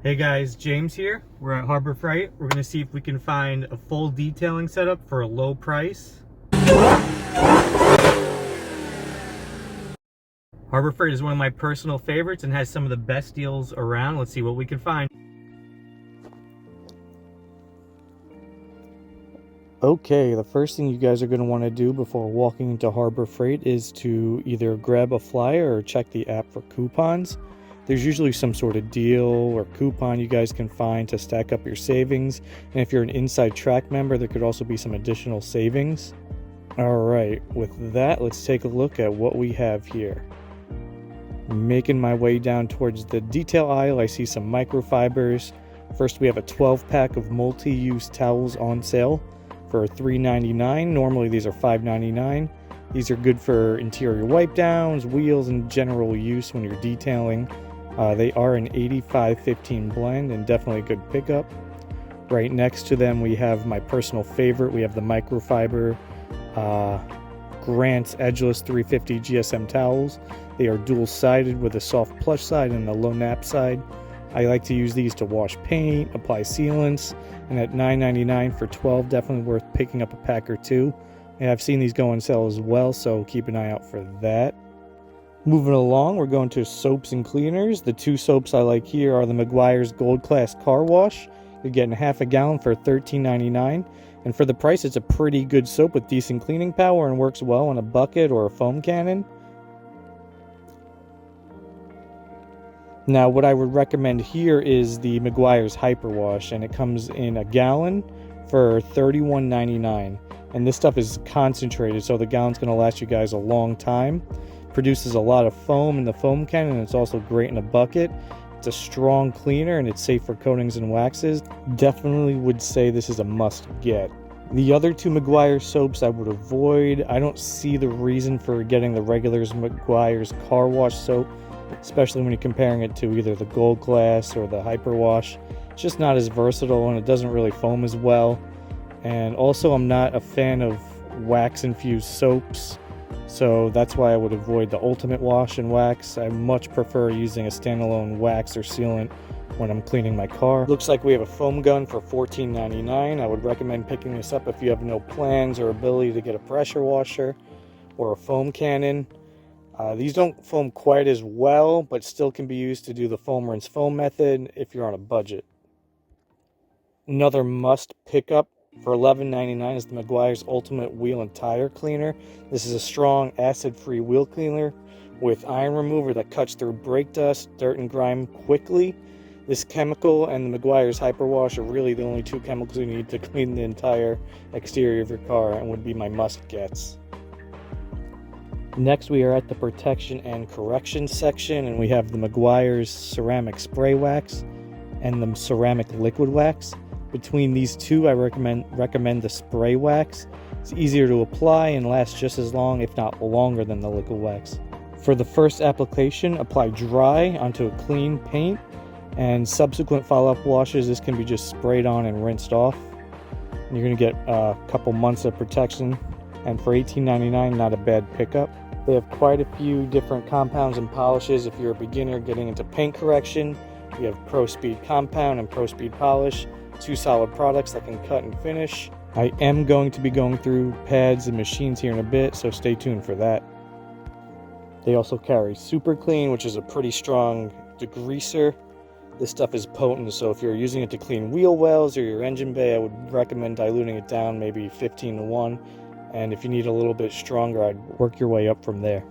Hey guys, James here. We're at Harbor Freight. We're going to see if we can find a full detailing setup for a low price. Harbor Freight is one of my personal favorites and has some of the best deals around. Let's see what we can find. Okay, the first thing you guys are going to want to do before walking into Harbor Freight is to either grab a flyer or check the app for coupons. There's usually some sort of deal or coupon you guys can find to stack up your savings. And if you're an Inside Track member, there could also be some additional savings. Alright, with that, let's take a look at what we have here. Making my way down towards the detail aisle, I see some microfibers. First, we have a 12-pack of multi-use towels on sale for $3.99. Normally, these are $5.99. These are good for interior wipe downs, wheels, and general use when you're detailing. They are an 85-15 blend and definitely a good pickup. Right next to them, we have my personal favorite. We have the microfiber Grant's Edgeless 350 GSM towels. They are dual-sided with a soft plush side and a low nap side. I like to use these to wash paint, apply sealants, and at $9.99 for 12, definitely worth picking up a pack or two. And I've seen these go on sale as well, so keep an eye out for that. Moving along, we're going to soaps and cleaners. The two soaps I like here are the Meguiar's Gold Class Car Wash. You're getting half a gallon for $13.99. And for the price, it's a pretty good soap with decent cleaning power and works well in a bucket or a foam cannon. Now, what I would recommend here is the Meguiar's Hyper Wash, and it comes in a gallon for $31.99. And this stuff is concentrated, so the gallon's going to last you guys a long time. Produces a lot of foam in the foam cannon, and it's also great in a bucket. It's a strong cleaner, and it's safe for coatings and waxes. Definitely would say this is a must get. The other two Meguiar soaps I would avoid. I don't see the reason for getting the regular Meguiar's Car Wash soap, especially when you're comparing it to either the Gold Class or the Hyper Wash. It's just not as versatile, and it doesn't really foam as well. And also, I'm not a fan of wax-infused soaps, so that's why I would avoid the Ultimate Wash and Wax. I much prefer using a standalone wax or sealant when I'm cleaning my car. Looks like we have a foam gun for $14.99. I would recommend picking this up if you have no plans or ability to get a pressure washer or a foam cannon. These don't foam quite as well, but still can be used to do the foam rinse foam method if you're on a budget. Another must pick up for $11.99 is the Meguiar's Ultimate Wheel and Tire Cleaner. This is a strong acid-free wheel cleaner with iron remover that cuts through brake dust, dirt, and grime quickly. This chemical and the Meguiar's Hyper Wash are really the only two chemicals you need to clean the entire exterior of your car and would be my must-gets. Next, we are at the protection and correction section, and we have the Meguiar's Ceramic Spray Wax and the Ceramic Liquid Wax. Between these two, I recommend the spray wax. It's easier to apply and lasts just as long, if not longer, than the liquid wax. For the first application, apply dry onto a clean paint, and subsequent follow-up washes, this can be just sprayed on and rinsed off. And you're going to get a couple months of protection, and for $18.99, not a bad pickup. They have quite a few different compounds and polishes. If you're a beginner getting into paint correction, we have Pro Speed Compound and Pro Speed Polish. Two solid products that can cut and finish. I am going to be going through pads and machines here in a bit, so stay tuned for that. They also carry Super Clean, which is a pretty strong degreaser. This stuff is potent, so if you're using it to clean wheel wells or your engine bay, I would recommend diluting it down maybe 15-1. And if you need a little bit stronger, I'd work your way up from there.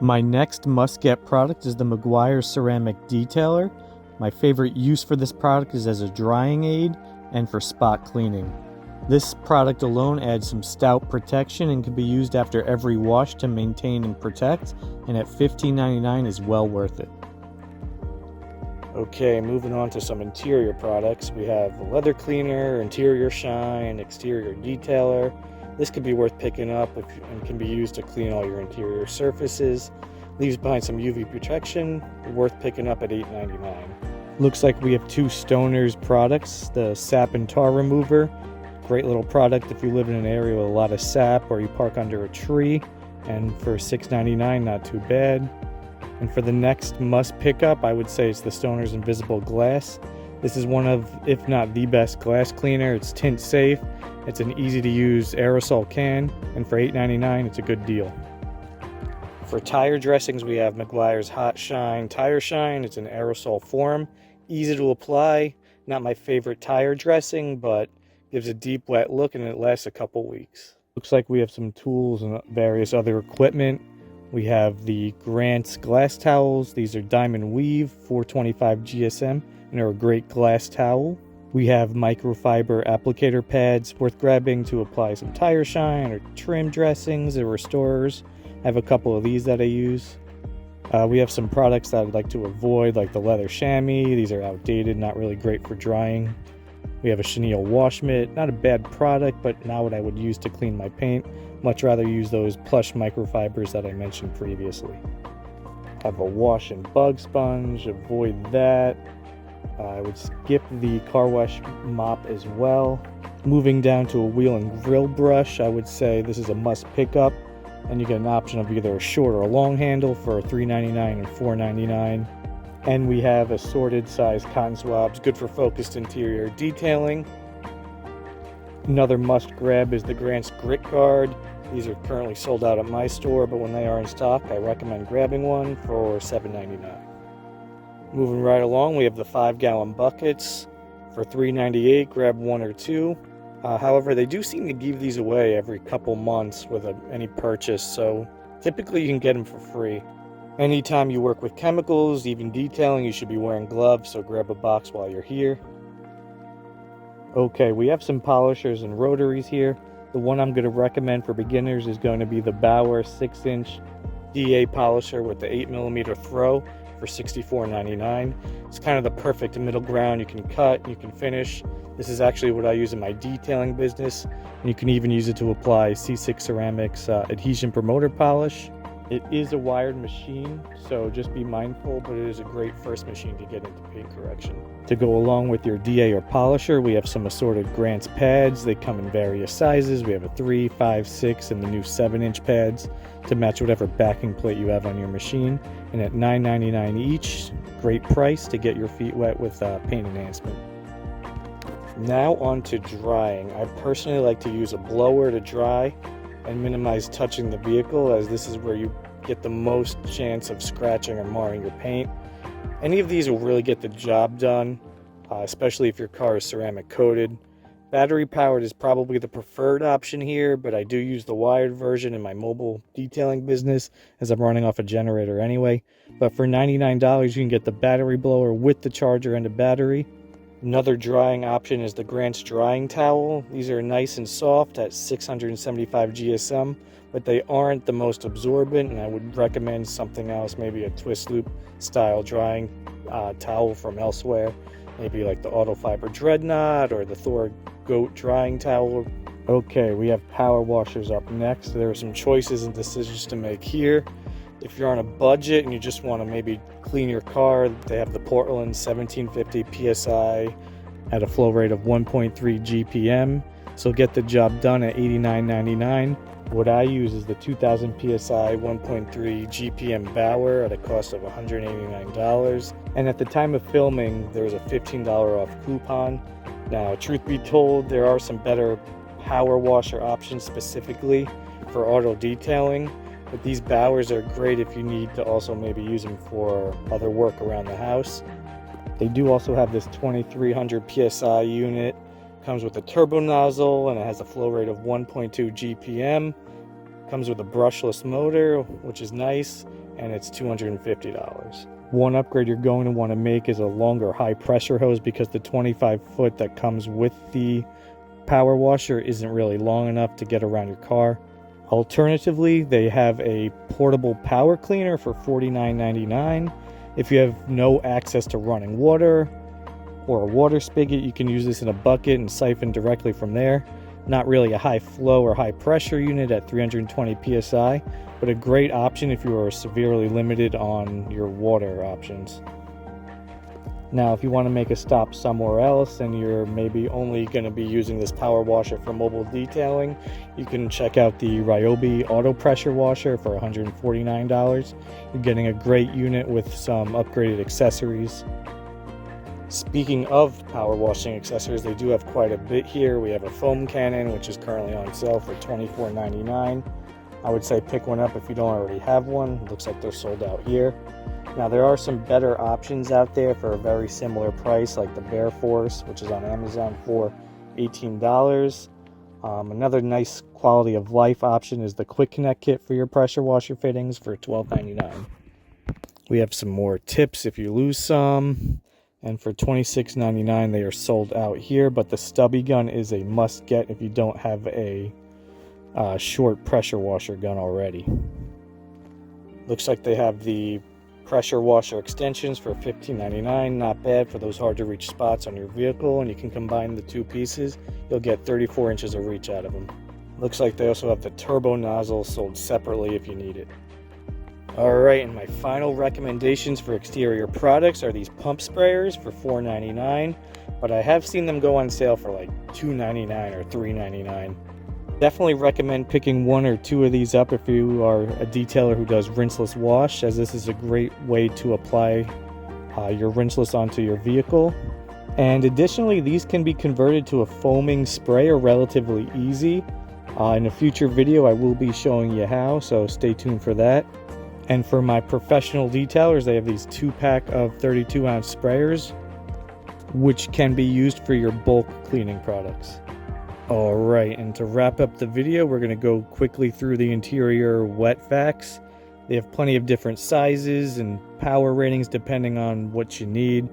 My next must-get product is the Meguiar's Ceramic Detailer. My favorite use for this product is as a drying aid and for spot cleaning. This product alone adds some stout protection and can be used after every wash to maintain and protect, and at $15.99 is well worth it. Okay, moving on to some interior products. We have a leather cleaner, interior shine, exterior detailer. This could be worth picking up and can be used to clean all your interior surfaces. Leaves behind some UV protection, worth picking up at $8.99. Looks like we have two Stoners products, the Sap and Tar Remover. Great little product if you live in an area with a lot of sap or you park under a tree. And for $6.99, not too bad. And for the next must pickup, I would say it's the Stoner's Invisible Glass. This is one of, if not the best glass cleaner. It's tint safe, it's an easy to use aerosol can, and for $8.99 it's a good deal. For tire dressings, we have Meguiar's Hot Shine Tire Shine. It's an aerosol form, easy to apply. Not my favorite tire dressing, but gives a deep wet look and it lasts a couple weeks. Looks like we have some tools and various other equipment. We have the Grant's glass towels. These are diamond weave, 425 GSM, and are a great glass towel. We have microfiber applicator pads worth grabbing to apply some tire shine or trim dressings or restorers. I have a couple of these that I use. We have some products that I'd like to avoid, like the leather chamois. These are outdated, not really great for drying. We have a chenille wash mitt, not a bad product, but not what I would use to clean my paint. Much rather use those plush microfibers that I mentioned previously. I have a wash and bug sponge, avoid that. I would skip the car wash mop as well. Moving down to a wheel and grill brush, I would say this is a must pick up. And you get an option of either a short or a long handle for $3.99 and $4.99. And we have assorted size cotton swabs, good for focused interior detailing. Another must grab is the Grant's Grit Guard. These are currently sold out at my store, but when they are in stock, I recommend grabbing one for $7.99. Moving right along, we have the 5-gallon buckets for $3.98. Grab one or two. However, they do seem to give these away every couple months with any purchase, so typically you can get them for free. Anytime you work with chemicals, even detailing, you should be wearing gloves, so grab a box while you're here. Okay, we have some polishers and rotaries here. The one I'm going to recommend for beginners is going to be the Bauer 6-inch DA polisher with the 8mm throw for $64.99. It's kind of the perfect middle ground. You can cut, you can finish. This is actually what I use in my detailing business. And you can even use it to apply C6 Ceramics adhesion promoter polish. It is a wired machine, so just be mindful, but it is a great first machine to get into paint correction. To go along with your DA or polisher, we have some assorted Grant's pads. They come in various sizes. We have a 3, 5, 6, and the new 7-inch pads to match whatever backing plate you have on your machine. And at $9.99 each, great price to get your feet wet with paint enhancement. Now on to drying. I personally like to use a blower to dry and minimize touching the vehicle, as this is where you get the most chance of scratching or marring your paint. Any of these will really get the job done, especially if your car is ceramic coated. Battery powered is probably the preferred option here, but I do use the wired version in my mobile detailing business as I'm running off a generator anyway. But for $99 you can get the battery blower with the charger and a battery. Another drying option is the Grant's drying towel. These are nice and soft at 675 GSM, but they aren't the most absorbent, and I would recommend something else, maybe a twist loop style drying towel from elsewhere, maybe like the Auto Fiber Dreadnought or the Thor Goat drying towel. Okay, we have power washers up next. There are some choices and decisions to make here. If you're on a budget and you just want to maybe clean your car, they have the Portland 1750 PSI at a flow rate of 1.3 GPM. So get the job done at $89.99. What I use is the 2000 PSI 1.3 GPM Bauer at a cost of $189. And at the time of filming, there was a $15 off coupon. Now, truth be told, there are some better power washer options specifically for auto detailing. But these Bauers are great if you need to also maybe use them for other work around the house. They do also have this 2300 PSI unit. Comes with a turbo nozzle and it has a flow rate of 1.2 GPM. Comes with a brushless motor, which is nice, and it's $250. One upgrade you're going to want to make is a longer high pressure hose, because the 25 foot that comes with the power washer isn't really long enough to get around your car. Alternatively, they have a portable power cleaner for $49.99. If you have no access to running water or a water spigot, you can use this in a bucket and siphon directly from there. Not really a high flow or high pressure unit at 320 PSI, but a great option if you are severely limited on your water options. Now, if you want to make a stop somewhere else and you're maybe only going to be using this power washer for mobile detailing, you can check out the Ryobi auto pressure washer for $149. You're getting a great unit with some upgraded accessories. Speaking of power washing accessories, they do have quite a bit here. We have a foam cannon, which is currently on sale for $24.99. I would say pick one up if you don't already have one. It looks like they're sold out here. Now, there are some better options out there for a very similar price, like the Bear Force, which is on Amazon for $18. Another nice quality of life option is the Quick Connect kit for your pressure washer fittings for $12.99. We have some more tips if you lose some, and for $26.99 they are sold out here, but the stubby gun is a must get if you don't have a short pressure washer gun already. Looks like they have the pressure washer extensions for $15.99. Not bad for those hard to reach spots on your vehicle, and you can combine the two pieces. You'll get 34 inches of reach out of them. Looks like they also have the turbo nozzle sold separately if you need it. Alright, and my final recommendations for exterior products are these pump sprayers for $4.99, but I have seen them go on sale for like $2.99 or $3.99. Definitely recommend picking one or two of these up if you are a detailer who does rinseless wash, as this is a great way to apply your rinseless onto your vehicle. And additionally, these can be converted to a foaming sprayer relatively easy. In a future video I will be showing you how, so stay tuned for that. And for my professional detailers, they have these 2-pack of 32-ounce sprayers, which can be used for your bulk cleaning products. Alright, and to wrap up the video, we're going to go quickly through the interior wet vacs. They have plenty of different sizes and power ratings depending on what you need.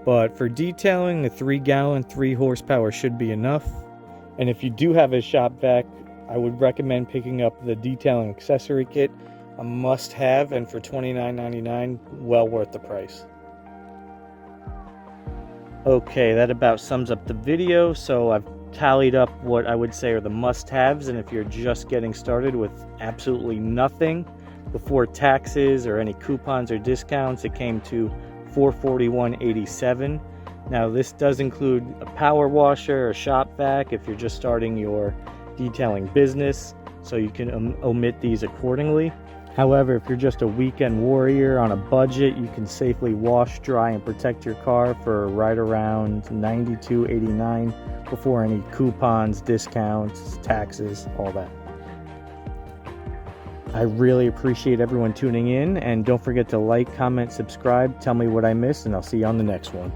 But for detailing, the 3-gallon, 3-horsepower should be enough. And if you do have a shop vac, I would recommend picking up the detailing accessory kit, a must-have, and for $29.99, well worth the price. Okay, that about sums up the video. So I've tallied up what I would say are the must-haves, and if you're just getting started with absolutely nothing before taxes or any coupons or discounts, it came to $441.87. Now this does include a power washer, a shop vac if you're just starting your detailing business, so you can omit these accordingly. However, if you're just a weekend warrior on a budget, you can safely wash, dry, and protect your car for right around $92.89 before any coupons, discounts, taxes, all that. I really appreciate everyone tuning in, and don't forget to like, comment, subscribe, tell me what I missed, and I'll see you on the next one.